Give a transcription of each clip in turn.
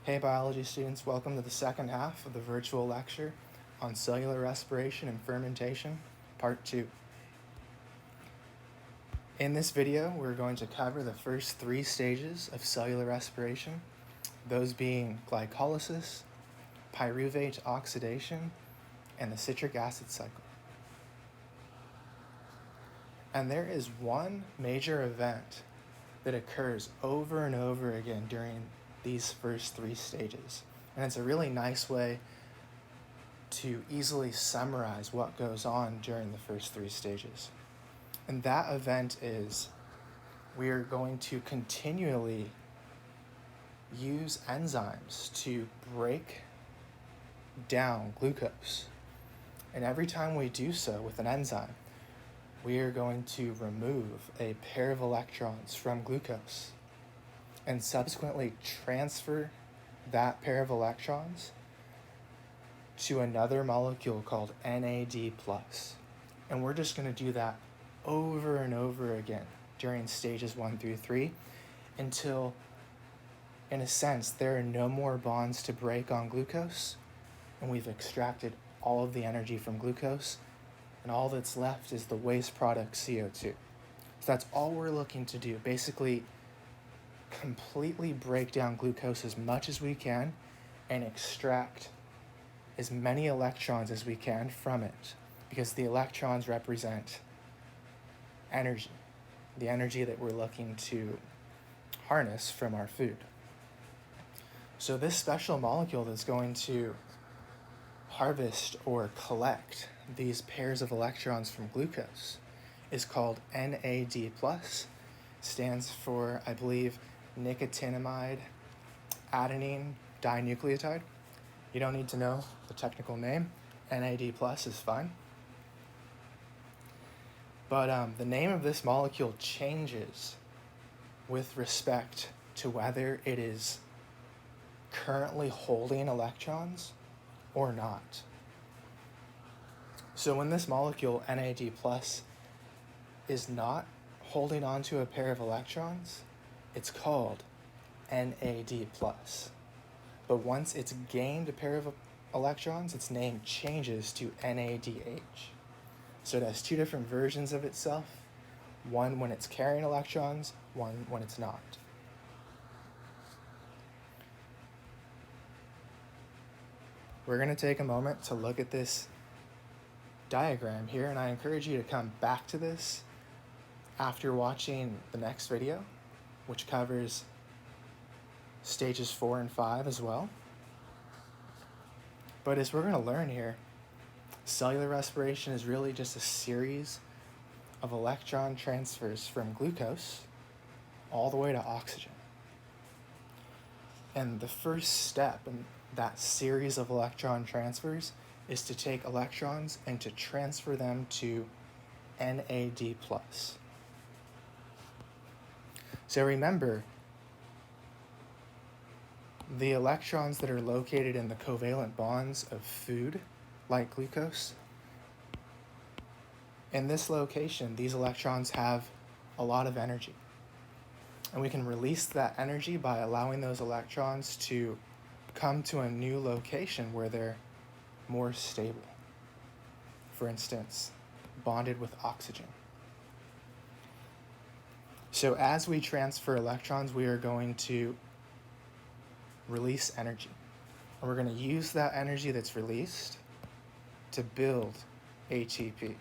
Hey biology students, welcome to the second half of the virtual lecture on cellular respiration and fermentation, part 2. In this video, we're going to cover the first 3 stages of cellular respiration, those being glycolysis, pyruvate oxidation, and the citric acid cycle. And there is one major event that occurs over and over again during these first 3 stages. And it's a really nice way to easily summarize what goes on during the first 3 stages. And that event is we are going to continually use enzymes to break down glucose. And every time we do so with an enzyme, we are going to remove a pair of electrons from glucose and subsequently transfer that pair of electrons to another molecule called NAD+. And we're just going to do that over and over again during stages 1 through 3 until, in a sense, there are no more bonds to break on glucose and we've extracted all of the energy from glucose and all that's left is the waste product CO2. So that's all we're looking to do, basically completely break down glucose as much as we can and extract as many electrons as we can from it, because the electrons represent energy, the energy that we're looking to harness from our food. So this special molecule that's going to harvest or collect these pairs of electrons from glucose is called NAD+, stands for, I believe, nicotinamide adenine dinucleotide. You don't need to know the technical name. NAD+ is fine. But the name of this molecule changes with respect to whether it is currently holding electrons or not. So when this molecule, NAD+, is not holding onto a pair of electrons, it's called NAD+. But once it's gained a pair of electrons, its name changes to NADH. So it has 2 different versions of itself, one when it's carrying electrons, one when it's not. We're going to take a moment to look at this diagram here, and I encourage you to come back to this after watching the next video, which covers stages 4 and 5 as well. But as we're going to learn here, cellular respiration is really just a series of electron transfers from glucose all the way to oxygen. And the first step in that series of electron transfers is to take electrons and to transfer them to NAD+. So remember, the electrons that are located in the covalent bonds of food, like glucose, in this location, these electrons have a lot of energy. And we can release that energy by allowing those electrons to come to a new location where they're more stable. For instance, bonded with oxygen. So as we transfer electrons, we are going to release energy. And we're going to use that energy that's released to build ATP.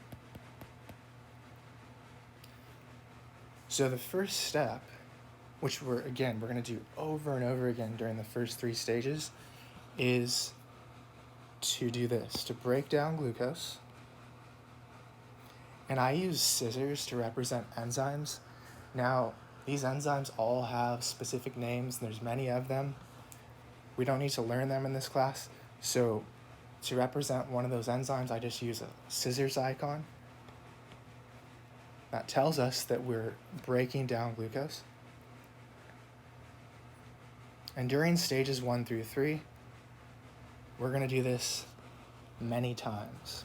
So the first step, which we're going to do over and over again during the first 3 stages, is to do this, to break down glucose. And I use scissors to represent enzymes. Now, these enzymes all have specific names, and there's many of them. We don't need to learn them in this class. So to represent one of those enzymes, I just use a scissors icon. That tells us that we're breaking down glucose. And during stages 1 through 3, we're going to do this many times.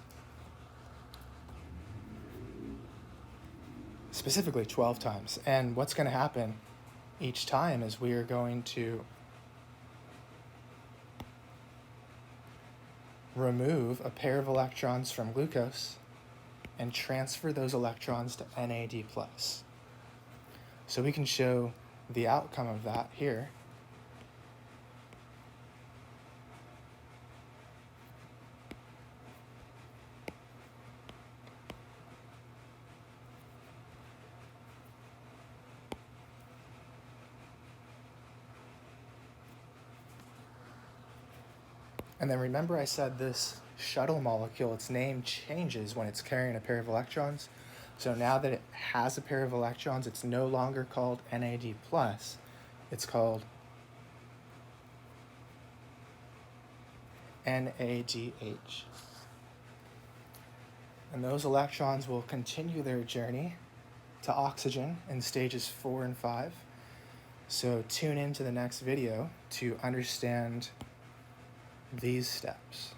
Specifically 12 times. And what's going to happen each time is we are going to remove a pair of electrons from glucose and transfer those electrons to NAD+. So we can show the outcome of that here. And then remember I said this shuttle molecule, its name changes when it's carrying a pair of electrons. So now that it has a pair of electrons, it's no longer called NAD+, it's called NADH. And those electrons will continue their journey to oxygen in stages 4 and 5. So tune into the next video to understand these steps.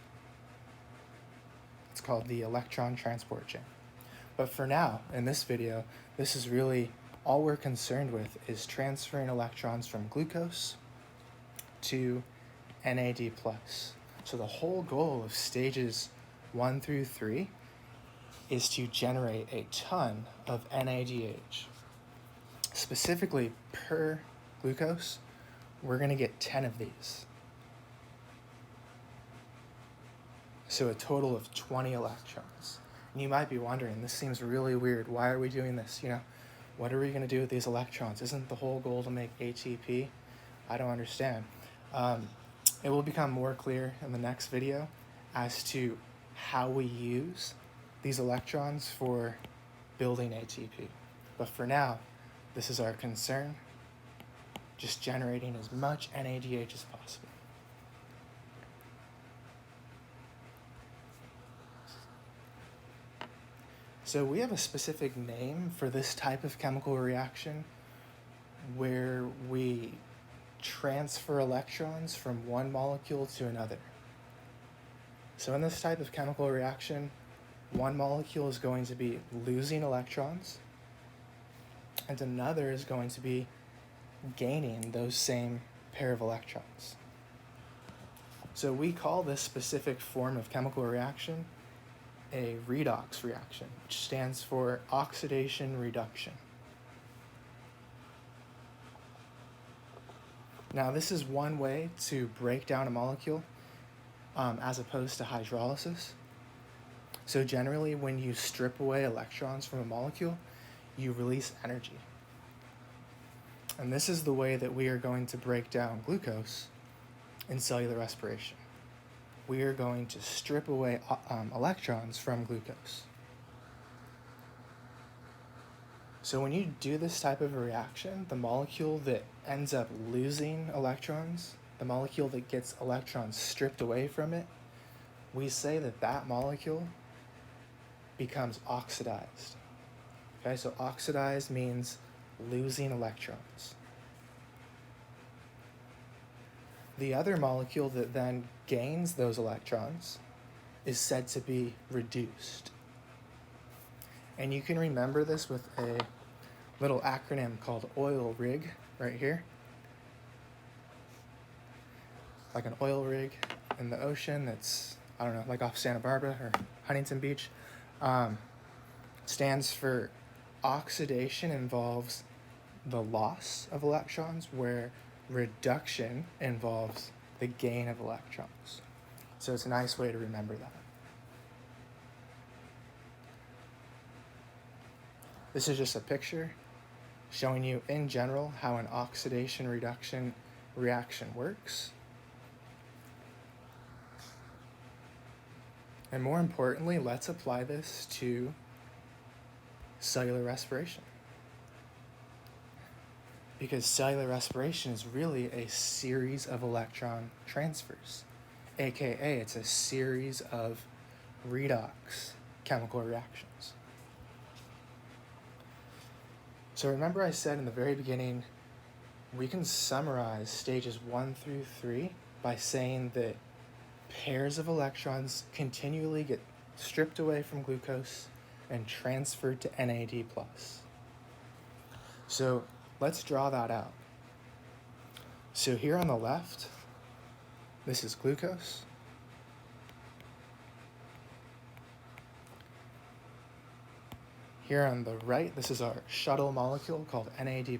It's called the electron transport chain. But for now, in this video, this is really all we're concerned with is transferring electrons from glucose to NAD+. So the whole goal of stages 1 through 3 is to generate a ton of NADH. Specifically per glucose, we're going to get 10 of these. So a total of 20 electrons. And you might be wondering, this seems really weird. Why are we doing this? What are we going to do with these electrons? Isn't the whole goal to make ATP? I don't understand. It will become more clear in the next video as to how we use these electrons for building ATP. But for now, this is our concern, just generating as much NADH as possible. So we have a specific name for this type of chemical reaction where we transfer electrons from one molecule to another. So in this type of chemical reaction, one molecule is going to be losing electrons, and another is going to be gaining those same pair of electrons. So we call this specific form of chemical reaction a redox reaction, which stands for oxidation reduction. Now, this is one way to break down a molecule as opposed to hydrolysis. So generally, when you strip away electrons from a molecule, you release energy. And this is the way that we are going to break down glucose in cellular respiration. We are going to strip away electrons from glucose. So when you do this type of a reaction, the molecule that ends up losing electrons, the molecule that gets electrons stripped away from it, we say that that molecule becomes oxidized. Okay, so oxidized means losing electrons. The other molecule that then gains those electrons is said to be reduced. And you can remember this with a little acronym called oil rig right here. Like an oil rig in the ocean that's, I don't know, like off Santa Barbara or Huntington Beach. Stands for oxidation involves the loss of electrons, where reduction involves the gain of electrons. So it's a nice way to remember that. This is just a picture showing you in general how an oxidation reduction reaction works. And more importantly, let's apply this to cellular respiration. Because cellular respiration is really a series of electron transfers, aka it's a series of redox chemical reactions. So remember I said in the very beginning, we can summarize stages 1 through 3 by saying that pairs of electrons continually get stripped away from glucose and transferred to NAD+. So let's draw that out. So here on the left, this is glucose. here on the right, this is our shuttle molecule called NAD+.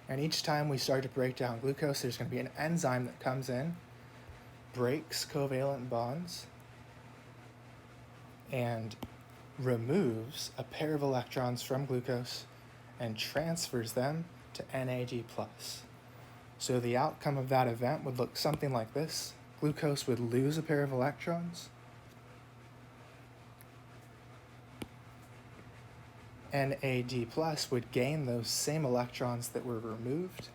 And each time we start to break down glucose, there's going to be an enzyme that comes in, breaks covalent bonds, and removes a pair of electrons from glucose and transfers them to NAD+. So the outcome of that event would look something like this. Glucose would lose a pair of electrons. NAD+ would gain those same electrons that were removed.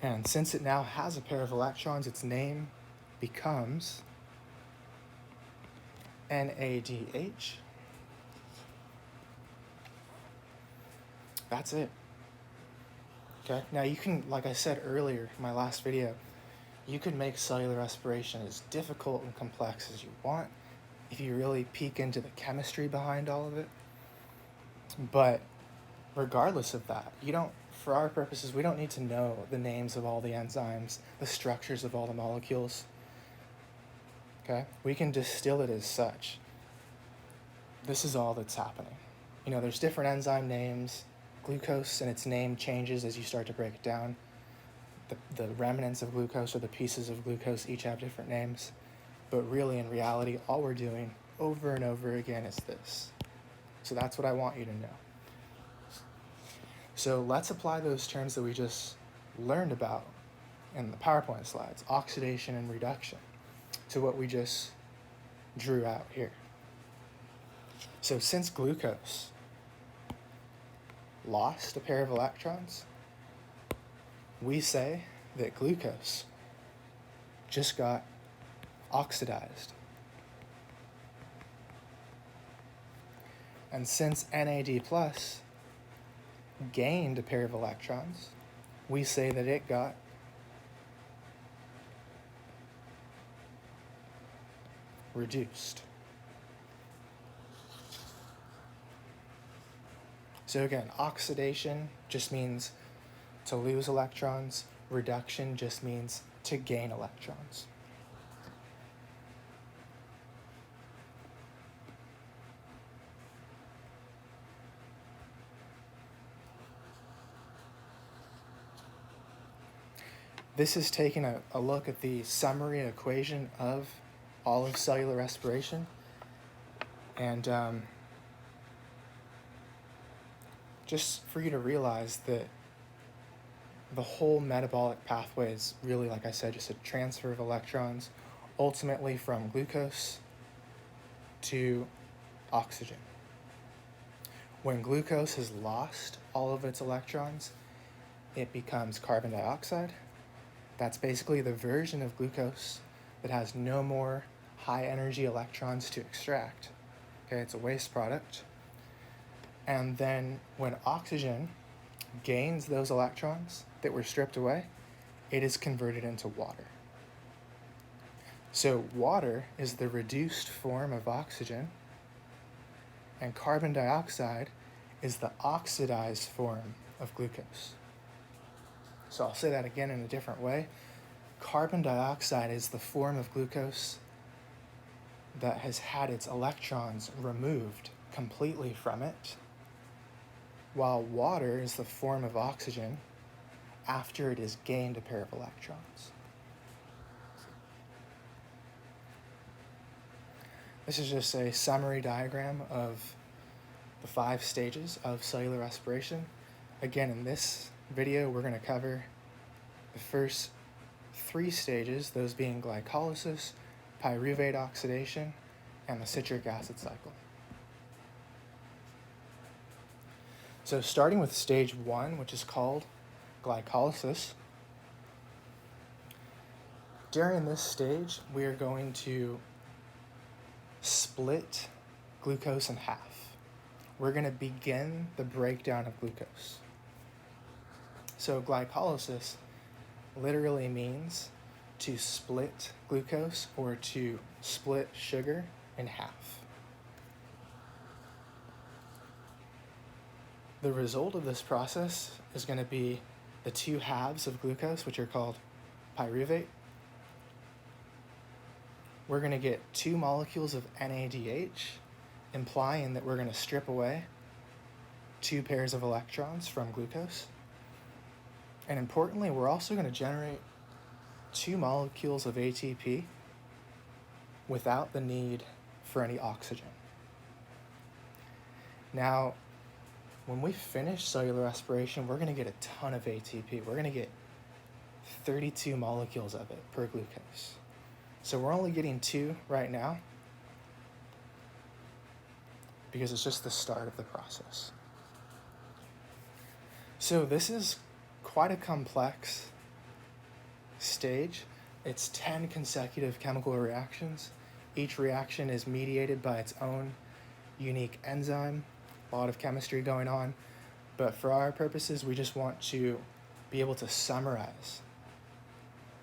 And since it now has a pair of electrons, its name becomes NADH. That's it. Okay, now you can, like I said earlier in my last video, you can make cellular respiration as difficult and complex as you want if you really peek into the chemistry behind all of it. But regardless of that, for our purposes, we don't need to know the names of all the enzymes, the structures of all the molecules. Okay? We can distill it as such. This is all that's happening. There's different enzyme names. Glucose and its name changes as you start to break it down. The remnants of glucose or the pieces of glucose each have different names. But really, in reality, all we're doing over and over again is this. So that's what I want you to know. So let's apply those terms that we just learned about in the PowerPoint slides, oxidation and reduction, to what we just drew out here. So since glucose lost a pair of electrons, we say that glucose just got oxidized. And since NAD+ gained a pair of electrons, we say that it got reduced. So again, oxidation just means to lose electrons. Reduction just means to gain electrons. This is taking a look at the summary equation of all of cellular respiration. And just for you to realize that the whole metabolic pathway is really, like I said, just a transfer of electrons, ultimately from glucose to oxygen. When glucose has lost all of its electrons, it becomes carbon dioxide. That's basically the version of glucose that has no more high energy electrons to extract. Okay, it's a waste product. And then when oxygen gains those electrons that were stripped away, it is converted into water. So water is the reduced form of oxygen, and carbon dioxide is the oxidized form of glucose. So I'll say that again in a different way. Carbon dioxide is the form of glucose that has had its electrons removed completely from it, while water is the form of oxygen after it has gained a pair of electrons. This is just a summary diagram of the 5 stages of cellular respiration. Again, in this video, we're going to cover the first 3 stages, those being glycolysis, pyruvate oxidation, and the citric acid cycle. So starting with stage 1, which is called glycolysis, during this stage, we are going to split glucose in half. We're going to begin the breakdown of glucose. So glycolysis literally means to split glucose or to split sugar in half. The result of this process is going to be the two halves of glucose, which are called pyruvate, we're going to get 2 molecules of NADH, implying that we're going to strip away 2 pairs of electrons from glucose. And importantly, we're also going to generate 2 molecules of ATP without the need for any oxygen. Now, when we finish cellular respiration, we're going to get a ton of ATP. We're going to get 32 molecules of it per glucose. So we're only getting 2 right now because it's just the start of the process. So this is quite a complex stage. It's 10 consecutive chemical reactions. Each reaction is mediated by its own unique enzyme, a lot of chemistry going on. But for our purposes, we just want to be able to summarize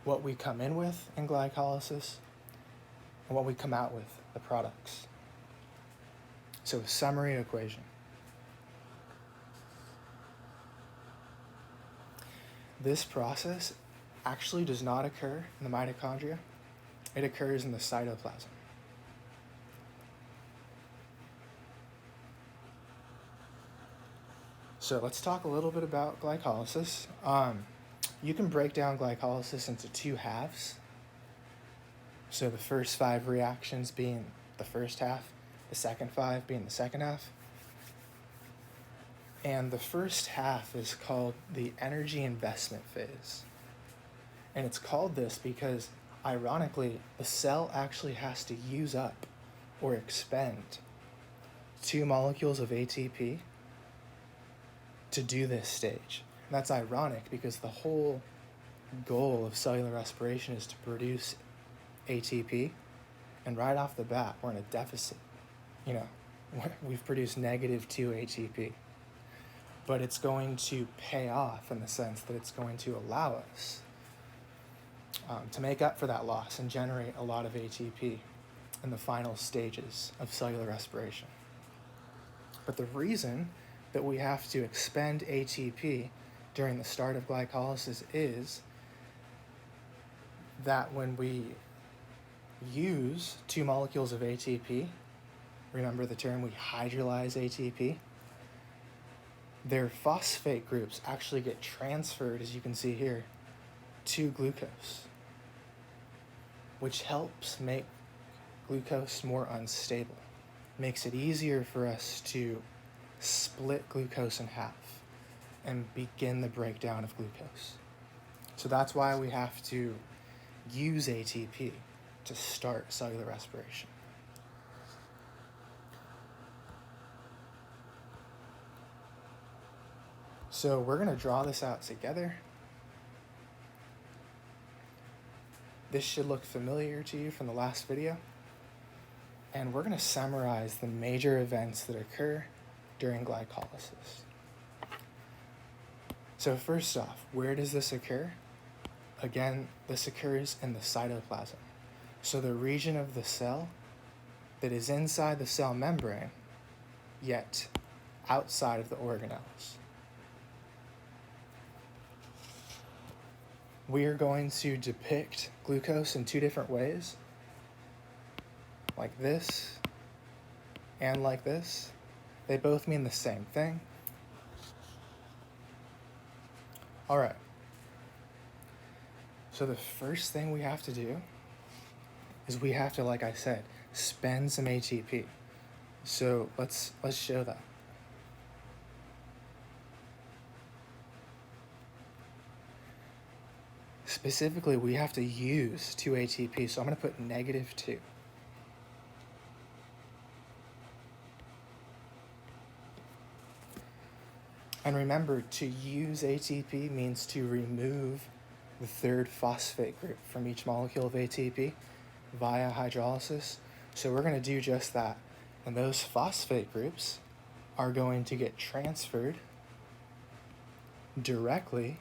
what we come in with in glycolysis and what we come out with, the products. So a summary equation. This process actually does not occur in the mitochondria. It occurs in the cytoplasm. So let's talk a little bit about glycolysis. You can break down glycolysis into 2 halves. So the first 5 reactions being the first half, the second 5 being the second half. And the first half is called the energy investment phase. And it's called this because, ironically, the cell actually has to use up or expend 2 molecules of ATP to do this stage. And that's ironic because the whole goal of cellular respiration is to produce ATP. And right off the bat, we're in a deficit. We've produced -2 ATP. But it's going to pay off in the sense that it's going to allow us to make up for that loss and generate a lot of ATP in the final stages of cellular respiration. But the reason that we have to expend ATP during the start of glycolysis is that when we use 2 molecules of ATP, remember the term, we hydrolyze ATP, their phosphate groups actually get transferred, as you can see here, to glucose, which helps make glucose more unstable. Makes it easier for us to split glucose in half and begin the breakdown of glucose. So that's why we have to use ATP to start cellular respiration. So we're going to draw this out together. This should look familiar to you from the last video. And we're going to summarize the major events that occur during glycolysis. So first off, where does this occur? Again, this occurs in the cytoplasm. So the region of the cell that is inside the cell membrane, yet outside of the organelles. We are going to depict glucose in 2 different ways, like this and like this. They both mean the same thing. All right. So the first thing we have to do is we have to, like I said, spend some ATP. So let's show that. Specifically, we have to use 2 ATP, so I'm going to put -2. And remember, to use ATP means to remove the 3rd phosphate group from each molecule of ATP via hydrolysis. So we're going to do just that. And those phosphate groups are going to get transferred directly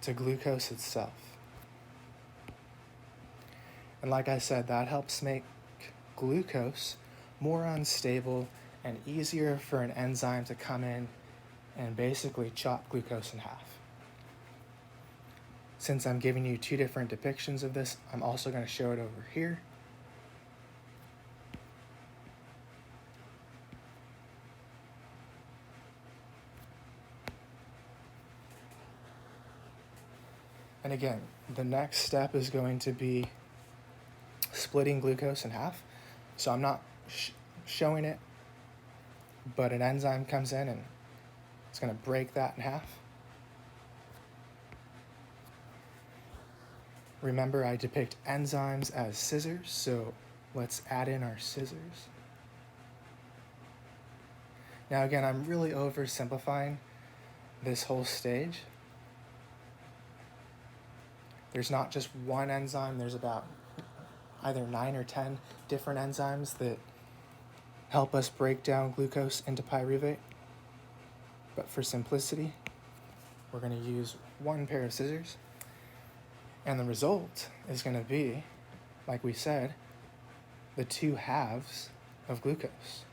to glucose itself. And like I said, that helps make glucose more unstable and easier for an enzyme to come in and basically chop glucose in half. Since I'm giving you two different depictions of this, I'm also going to show it over here. And again, the next step is going to be splitting glucose in half. So I'm not showing it, but an enzyme comes in and it's going to break that in half. Remember, I depict enzymes as scissors, so let's add in our scissors. Now again, I'm really oversimplifying this whole stage. There's not just one enzyme, there's about either 9 or 10 different enzymes that help us break down glucose into pyruvate. But for simplicity, we're going to use one pair of scissors. And the result is going to be, like we said, the two halves of glucose.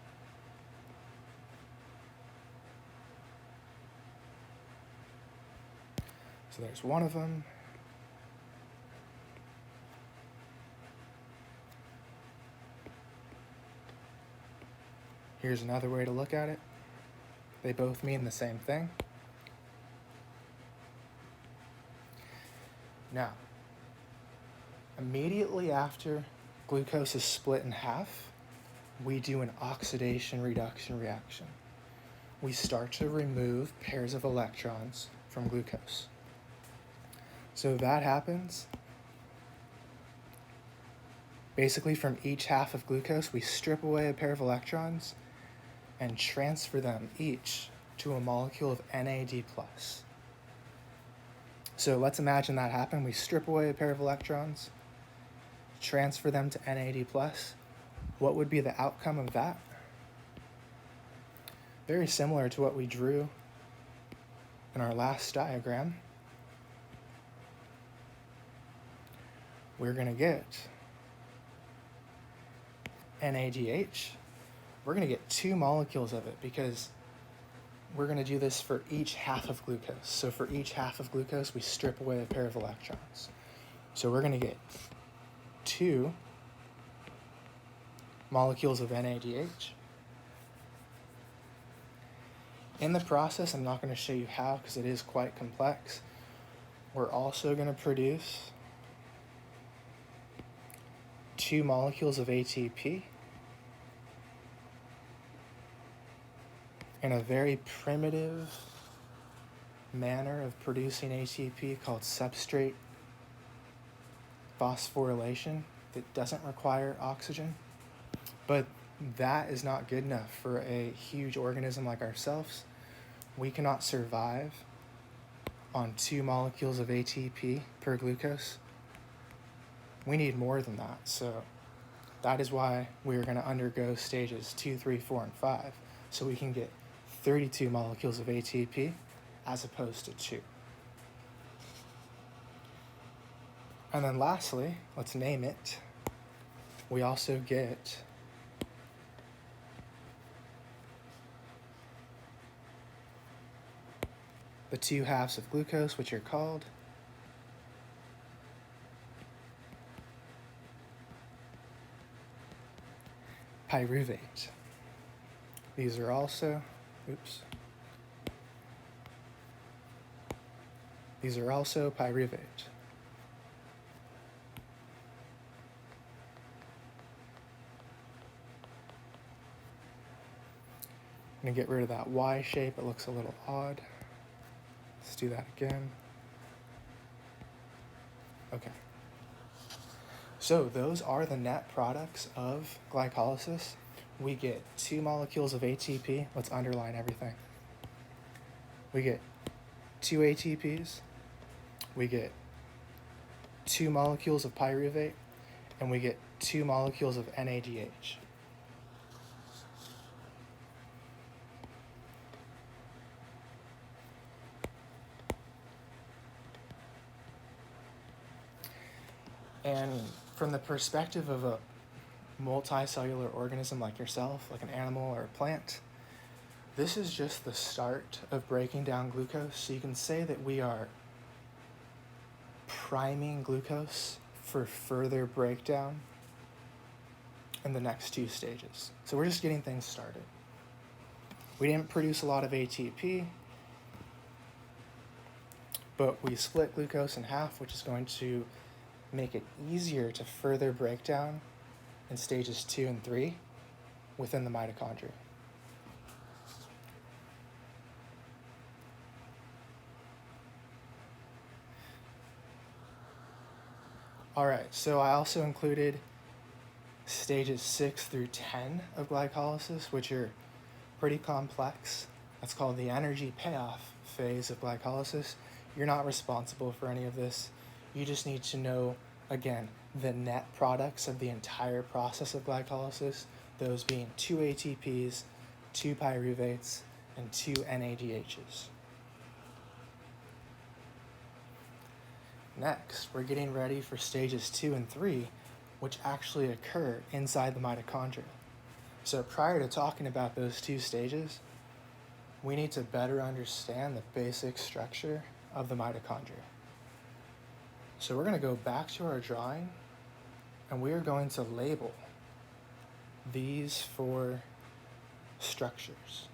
So there's one of them. Here's another way to look at it. They both mean the same thing. Now, immediately after glucose is split in half, we do an oxidation reduction reaction. We start to remove pairs of electrons from glucose. So that happens. Basically, from each half of glucose, we strip away a pair of electrons and transfer them each to a molecule of NAD+. So let's imagine that happened. We strip away a pair of electrons, transfer them to NAD+. What would be the outcome of that? Very similar to what we drew in our last diagram. We're going to get NADH. We're going to get 2 molecules of it because we're going to do this for each half of glucose. So for each half of glucose, we strip away a pair of electrons. So we're going to get 2 molecules of NADH. In the process, I'm not going to show you how because it is quite complex. We're also going to produce 2 molecules of ATP in a very primitive manner of producing ATP called substrate phosphorylation that doesn't require oxygen. But that is not good enough for a huge organism like ourselves. We cannot survive on 2 molecules of ATP per glucose. We need more than that. So that is why we're going to undergo stages 2, 3, 4, and 5. So we can get 32 molecules of ATP as opposed to 2. And then lastly, let's name it. We also get the 2 halves of glucose, which are called pyruvate. These are also, these are also pyruvate. I'm going to get rid of that Y shape. It looks a little odd. Let's do that again. Okay. So those are the net products of glycolysis. We get 2 molecules of ATP. Let's underline everything. We get 2 ATPs. We get 2 molecules of pyruvate. And we get 2 molecules of NADH. And from the perspective of a multicellular organism like yourself, like an animal or a plant, this is just the start of breaking down glucose. So you can say that we are priming glucose for further breakdown in the next two stages. So we're just getting things started. We didn't produce a lot of ATP, but we split glucose in half, which is going to make it easier to further break down in stages 2 and 3 within the mitochondria. All right, so I also included stages 6 through 10 of glycolysis, which are pretty complex. That's called the energy payoff phase of glycolysis. You're not responsible for any of this. You just need to know, again, the net products of the entire process of glycolysis, those being 2 ATPs, 2 pyruvates, and 2 NADHs. Next, we're getting ready for stages 2 and 3, which actually occur inside the mitochondria. So prior to talking about those two stages, we need to better understand the basic structure of the mitochondria. So we're going to go back to our drawing, and we are going to label these 4 structures.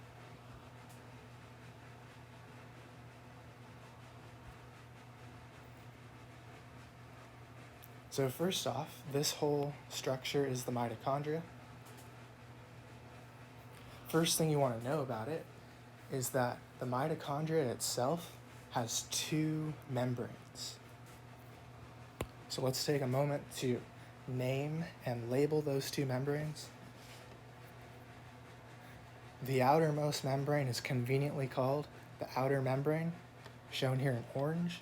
So first off, this whole structure is the mitochondria. First thing you want to know about it is that the mitochondria itself has 2 membranes. So let's take a moment to name and label those 2 membranes. The outermost membrane is conveniently called the outer membrane, shown here in orange.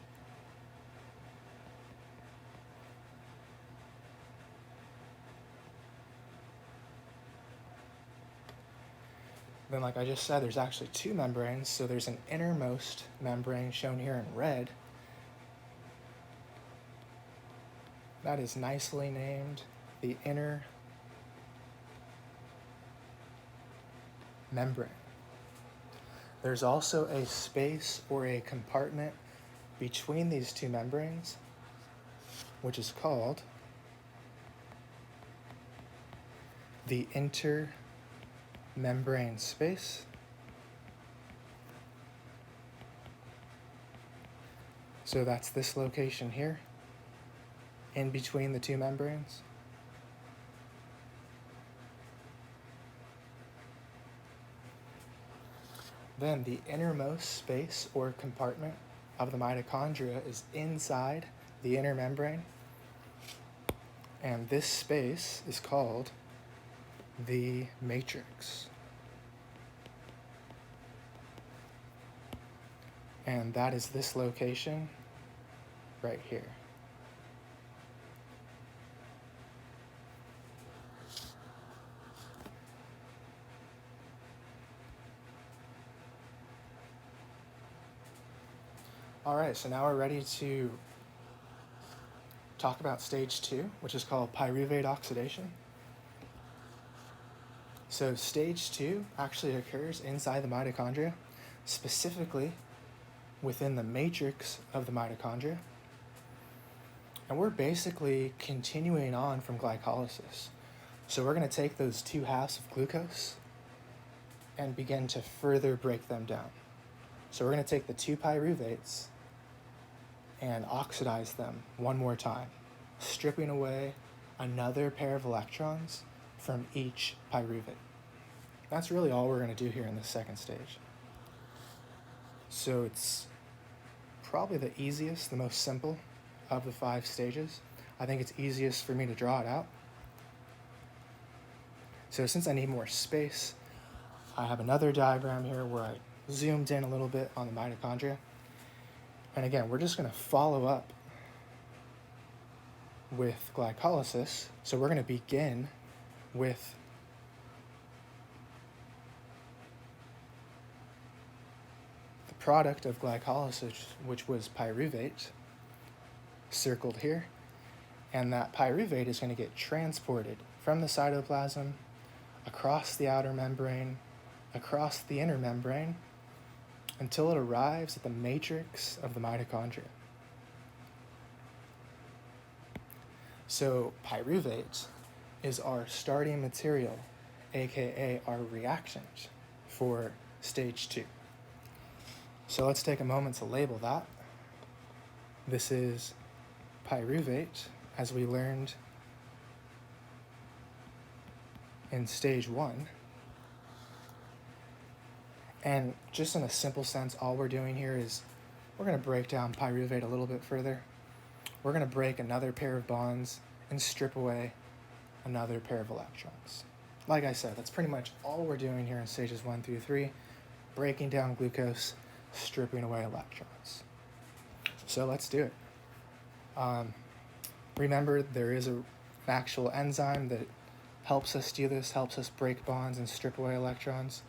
Then, like I just said, there's actually 2 membranes, so there's an innermost membrane shown here in red. That is nicely named the inner membrane. There's also a space or a compartment between these 2 membranes, which is called the intermembrane space. So that's this location here, in between the 2 membranes. Then the innermost space or compartment of the mitochondria is inside the inner membrane, and this space is called the matrix. And that is this location right here. All right, so now we're ready to talk about stage 2, which is called pyruvate oxidation. So stage 2 actually occurs inside the mitochondria, specifically within the matrix of the mitochondria. And we're basically continuing on from glycolysis. So we're going to take those 2 halves of glucose and begin to further break them down. So we're going to take the 2 pyruvates and oxidize them one more time, stripping away another pair of electrons from each pyruvate. That's really all we're going to do here in the second stage. So it's probably the easiest, the most simple of the 5 stages. I think it's easiest for me to draw it out. So since I need more space, I have another diagram here where I zoomed in a little bit on the mitochondria. And again, we're just going to follow up with glycolysis. So we're going to begin with the product of glycolysis, which was pyruvate, circled here. And that pyruvate is going to get transported from the cytoplasm across the outer membrane, across the inner membrane, until it arrives at the matrix of the mitochondria. So pyruvate is our starting material, aka our reactant for stage 2. So let's take a moment to label that. This is pyruvate, as we learned in stage 1. And just in a simple sense, all we're doing here is we're going to break down pyruvate a little bit further. We're going to break another pair of bonds and strip away another pair of electrons. Like I said, that's pretty much all we're doing here in stages 1 through 3, breaking down glucose, stripping away electrons. So let's do it. Remember, there is an actual enzyme that helps us do this, helps us break bonds and strip away electrons,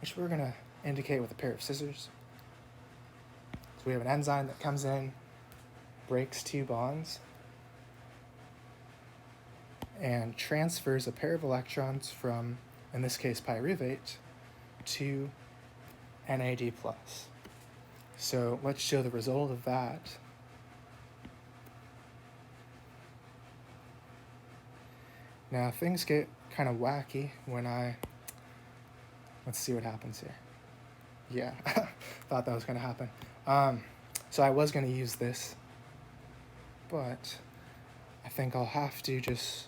which we're going to indicate with a pair of scissors. So we have an enzyme that comes in, breaks 2 bonds, and transfers a pair of electrons from, in this case, pyruvate, to NAD+. So let's show the result of that. Now things get kind of wacky when let's see what happens here. Yeah, thought that was going to happen. So I was going to use this, but I think I'll have to just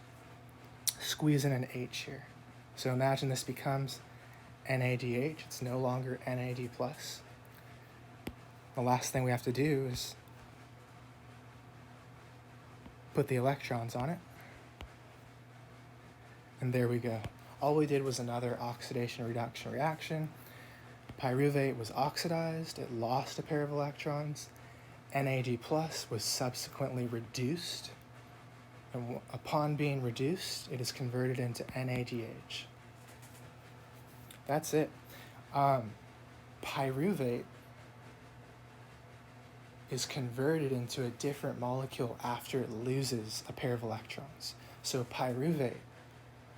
squeeze in an H here. So imagine this becomes NADH. It's no longer NAD+. The last thing we have to do is put the electrons on it. And there we go. All we did was another oxidation-reduction reaction. Pyruvate was oxidized. It lost a pair of electrons. NAD+ was subsequently reduced. And upon being reduced, it is converted into NADH. That's it. Pyruvate is converted into a different molecule after it loses a pair of electrons. So pyruvate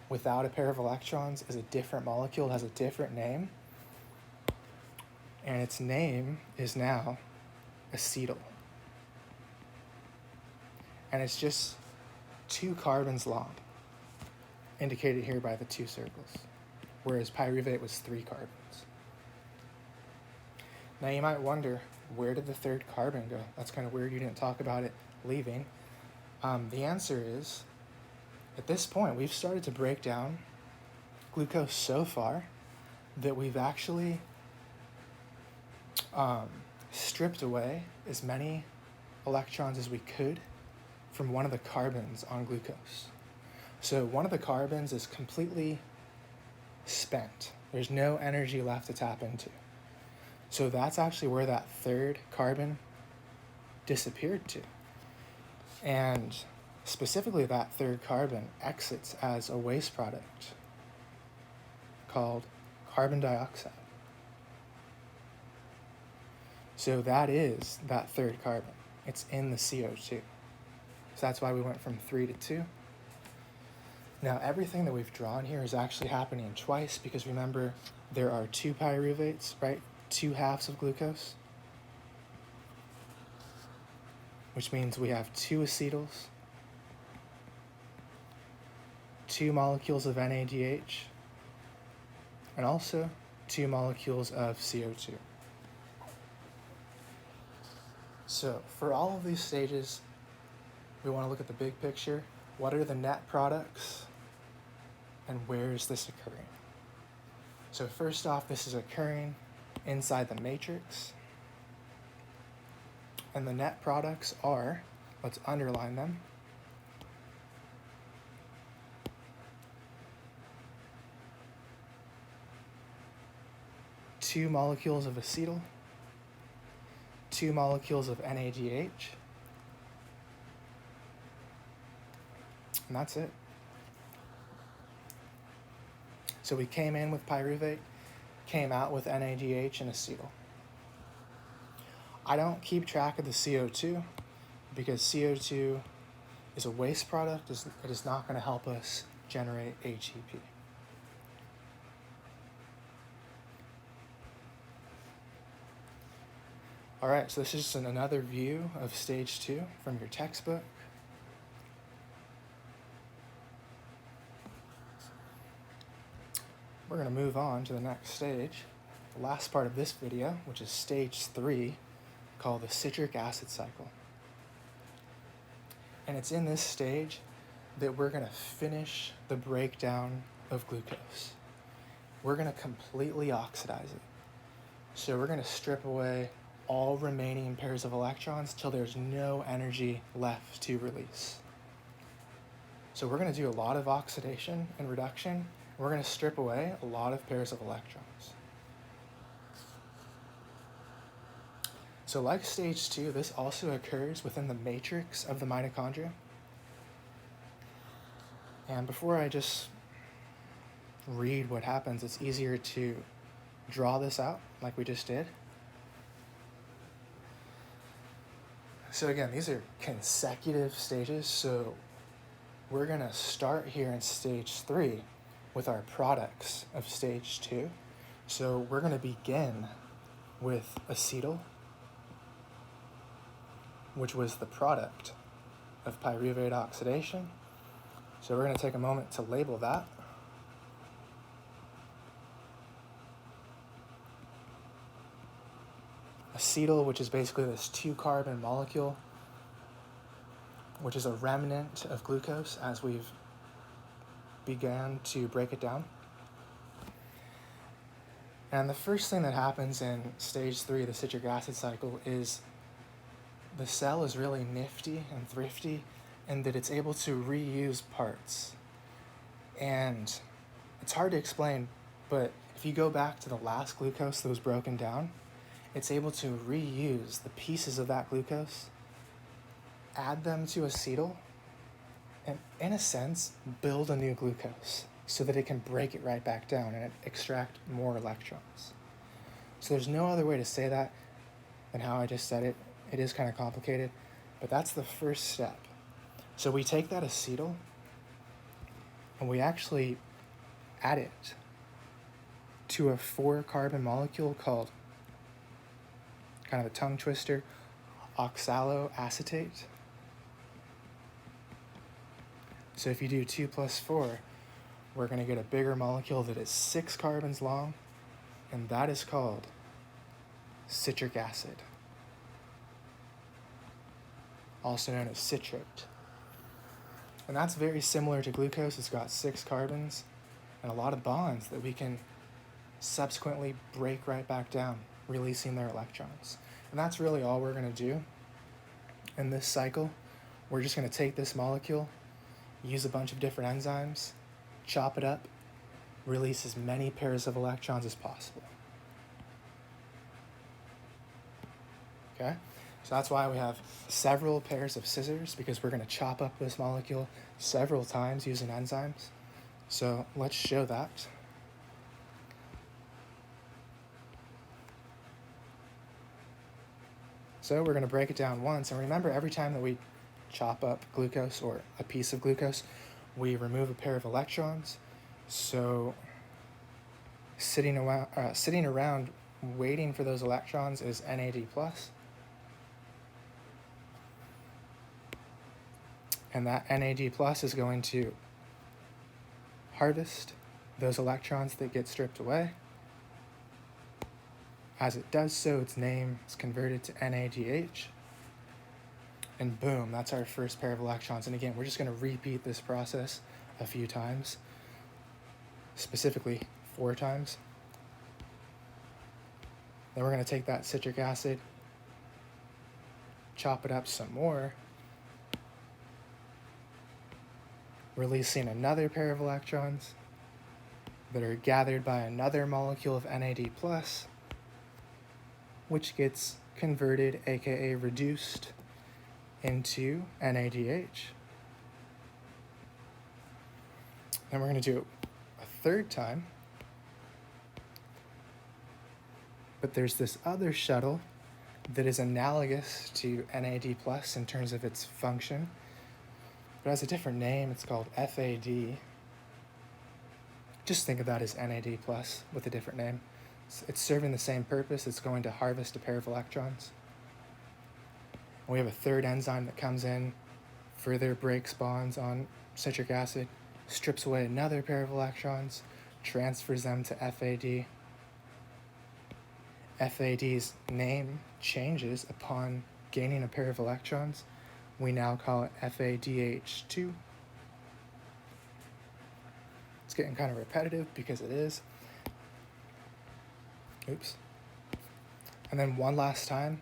without a pair of electrons is a different molecule, has a different name, and its name is now acetyl. And it's just 2 carbons long, indicated here by the 2 circles, whereas pyruvate was 3 carbons. Now you might wonder, where did the 3rd carbon go? That's kind of weird, you didn't talk about it leaving. The answer is, at this point, we've started to break down glucose so far that we've actually stripped away as many electrons as we could from one of the carbons on glucose. So one of the carbons is completely spent. There's no energy left to tap into. So that's actually where that 3rd carbon disappeared to. And specifically, that 3rd carbon exits as a waste product called carbon dioxide. So that is that 3rd carbon. It's in the CO2. So that's why we went from 3 to 2. Now, everything that we've drawn here is actually happening twice, because remember, there are 2 pyruvates, right? 2 halves of glucose, which means we have 2 acetyls, 2 molecules of NADH, and also 2 molecules of CO2. So for all of these stages, we want to look at the big picture. What are the net products, and where is this occurring? So first off, this is occurring inside the matrix, and the net products are, let's underline them, two molecules of acetyl, 2 molecules of NADH, and that's it. So we came in with pyruvate, came out with NADH and acetyl. I don't keep track of the CO2 because CO2 is a waste product. It is not going to help us generate HEP. All right, so this is just another view of stage 2 from your textbook. we're going to move on to the next stage, the last part of this video, which is stage 3, called the citric acid cycle. And it's in this stage that we're going to finish the breakdown of glucose. We're going to completely oxidize it. So we're going to strip away all remaining pairs of electrons till there's no energy left to release. So we're going to do a lot of oxidation and reduction. We're going to strip away a lot of pairs of electrons. So like stage 2, this also occurs within the matrix of the mitochondria. And before I just read what happens, it's easier to draw this out like we just did. So again, these are consecutive stages, so we're going to start here in stage 3 with our products of stage 2. So we're going to begin with acetyl, which was the product of pyruvate oxidation. So we're going to take a moment to label that. Acetyl, which is basically this 2-carbon molecule, which is a remnant of glucose as we've began to break it down. And the first thing that happens in stage 3, the citric acid cycle, is the cell is really nifty and thrifty in that it's able to reuse parts. And it's hard to explain, but if you go back to the last glucose that was broken down, it's able to reuse the pieces of that glucose, add them to acetyl, and in a sense, build a new glucose so that it can break it right back down and extract more electrons. So there's no other way to say that than how I just said it. It is kind of complicated, but that's the first step. So we take that acetyl and we actually add it to a 4-carbon molecule called, kind of a tongue twister, oxaloacetate. So if you do 2 plus 4, we're going to get a bigger molecule that is 6 carbons long, and that is called citric acid, also known as citrate. And that's very similar to glucose. It's got 6 carbons and a lot of bonds that we can subsequently break right back down, releasing their electrons. And that's really all we're going to do in this cycle. We're just going to take this molecule, use a bunch of different enzymes, chop it up, release as many pairs of electrons as possible. Okay? So that's why we have several pairs of scissors, because we're going to chop up this molecule several times using enzymes. So let's show that. So we're going to break it down once, and remember, every time that we chop up glucose or a piece of glucose, we remove a pair of electrons. So sitting around waiting for those electrons is NAD+. And that NAD+ is going to harvest those electrons that get stripped away. As it does so, its name is converted to NADH. And boom, that's our first pair of electrons. And again, we're just going to repeat this process a few times, specifically 4 times. Then we're going to take that citric acid, chop it up some more, releasing another pair of electrons that are gathered by another molecule of NAD+, which gets converted, aka reduced, into NADH. Then we're going to do it a 3rd time. But there's this other shuttle that is analogous to NAD+ in terms of its function, but has a different name. It's called FAD. Just think of that as NAD+ with a different name. It's serving the same purpose. It's going to harvest a pair of electrons. And we have a 3rd enzyme that comes in, further breaks bonds on citric acid, strips away another pair of electrons, transfers them to FAD. FAD's name changes upon gaining a pair of electrons. We now call it FADH2. It's getting kind of repetitive because it is. Oops. And then one last time,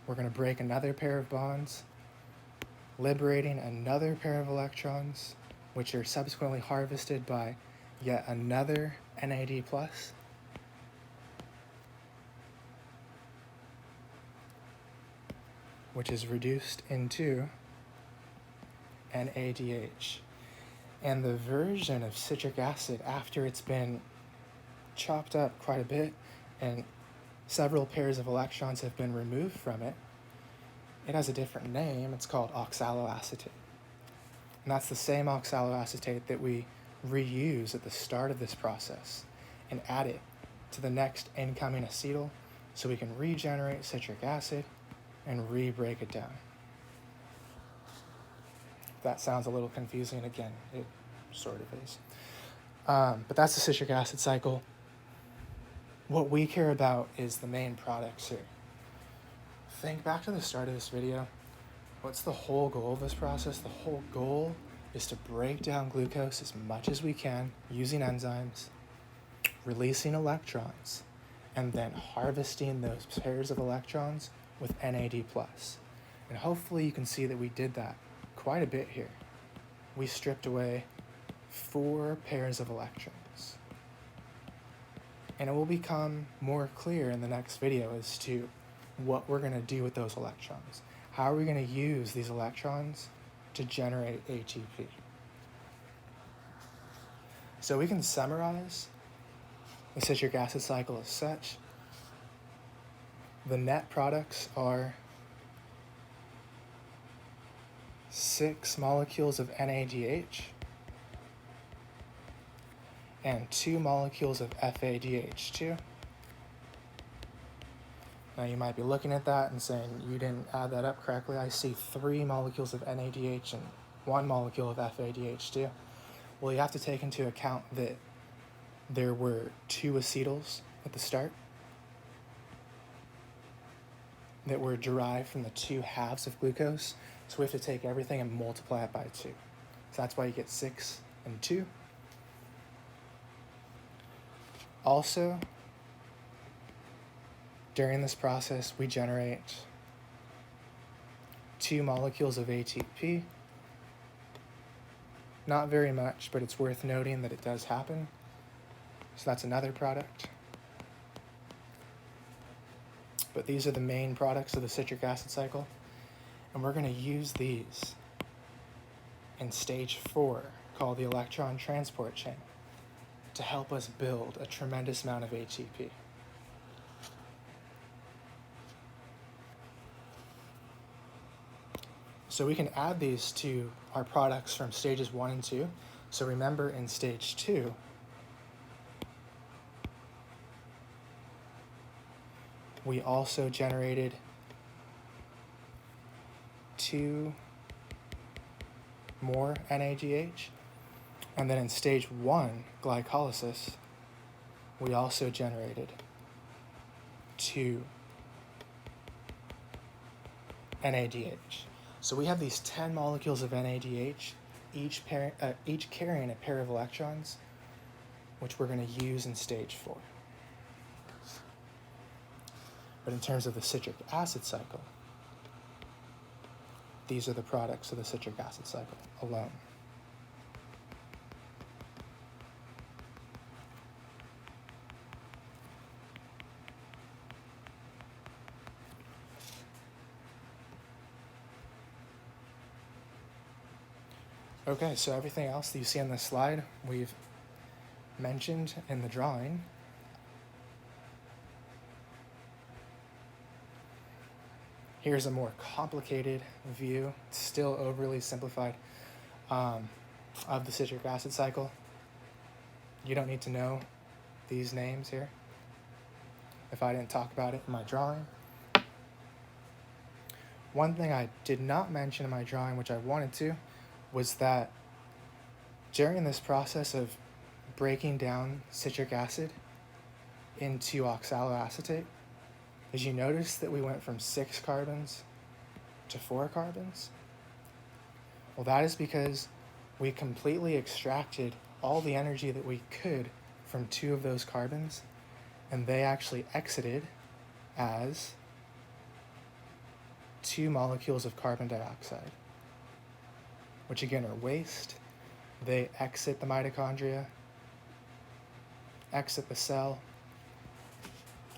we're going to break another pair of bonds, liberating another pair of electrons, which are subsequently harvested by yet another NAD+. Which is reduced into NADH. And the version of citric acid, after it's been chopped up quite a bit and several pairs of electrons have been removed from it, it has a different name. It's called oxaloacetate. And that's the same oxaloacetate that we reuse at the start of this process and add it to the next incoming acetyl so we can regenerate citric acid and re-break it down. If that sounds a little confusing, again, it sort of is. But that's the citric acid cycle. What we care about is the main products here. Think back to the start of this video. What's the whole goal of this process? The whole goal is to break down glucose as much as we can using enzymes, releasing electrons, and then harvesting those pairs of electrons with NAD+. And hopefully you can see that we did that quite a bit here. We stripped away 4 pairs of electrons. And it will become more clear in the next video as to what we're going to do with those electrons. How are we going to use these electrons to generate ATP? So we can summarize the citric acid cycle as such. The net products are 6 molecules of NADH and 2 molecules of FADH2. Now you might be looking at that and saying, you didn't add that up correctly. I see 3 molecules of NADH and 1 molecule of FADH2. Well, you have to take into account that there were 2 acetyls at the start that were derived from the 2 halves of glucose. So we have to take everything and multiply it by 2. So that's why you get 6 and 2. Also, during this process, we generate 2 molecules of ATP. Not very much, but it's worth noting that it does happen. So that's another product. But these are the main products of the citric acid cycle. And we're going to use these in stage 4, called the electron transport chain, to help us build a tremendous amount of ATP. So we can add these to our products from stages 1 and 2. So remember, in stage 2, we also generated 2 more NADH. And then in stage 1, glycolysis, we also generated 2 NADH. So we have these 10 molecules of NADH, each carrying a pair of electrons, which we're going to use in stage 4. But in terms of the citric acid cycle, these are the products of the citric acid cycle alone. Okay, so everything else that you see on this slide, we've mentioned in the drawing. Here's a more complicated view, still overly simplified, of the citric acid cycle. You don't need to know these names here if I didn't talk about it in my drawing. One thing I did not mention in my drawing, which I wanted to, was that During this process of breaking down citric acid into oxaloacetate, did you notice that we went from 6 carbons to 4 carbons? Well, that is because we completely extracted all the energy that we could from 2 of those carbons, and they actually exited as 2 molecules of carbon dioxide, which again are waste. They exit the mitochondria, exit the cell,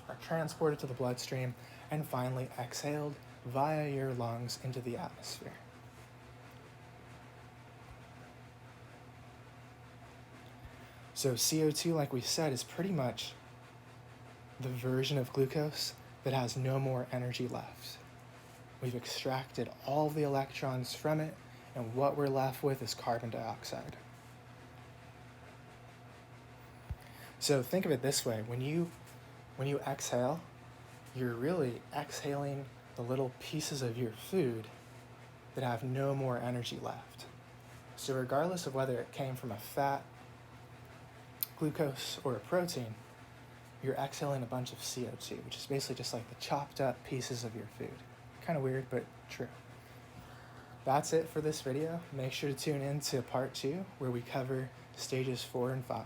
are transported to the bloodstream, and finally exhaled via your lungs into the atmosphere. So CO2, like we said, is pretty much the version of glucose that has no more energy left. We've extracted all the electrons from it, and what we're left with is carbon dioxide. So think of it this way: when you exhale, you're really exhaling the little pieces of your food that have no more energy left. So regardless of whether it came from a fat, glucose, or a protein, you're exhaling a bunch of CO2, which is basically just like the chopped up pieces of your food. Kind of weird, but true. That's it for this video. Make sure to tune in to part 2, where we cover stages 4 and 5.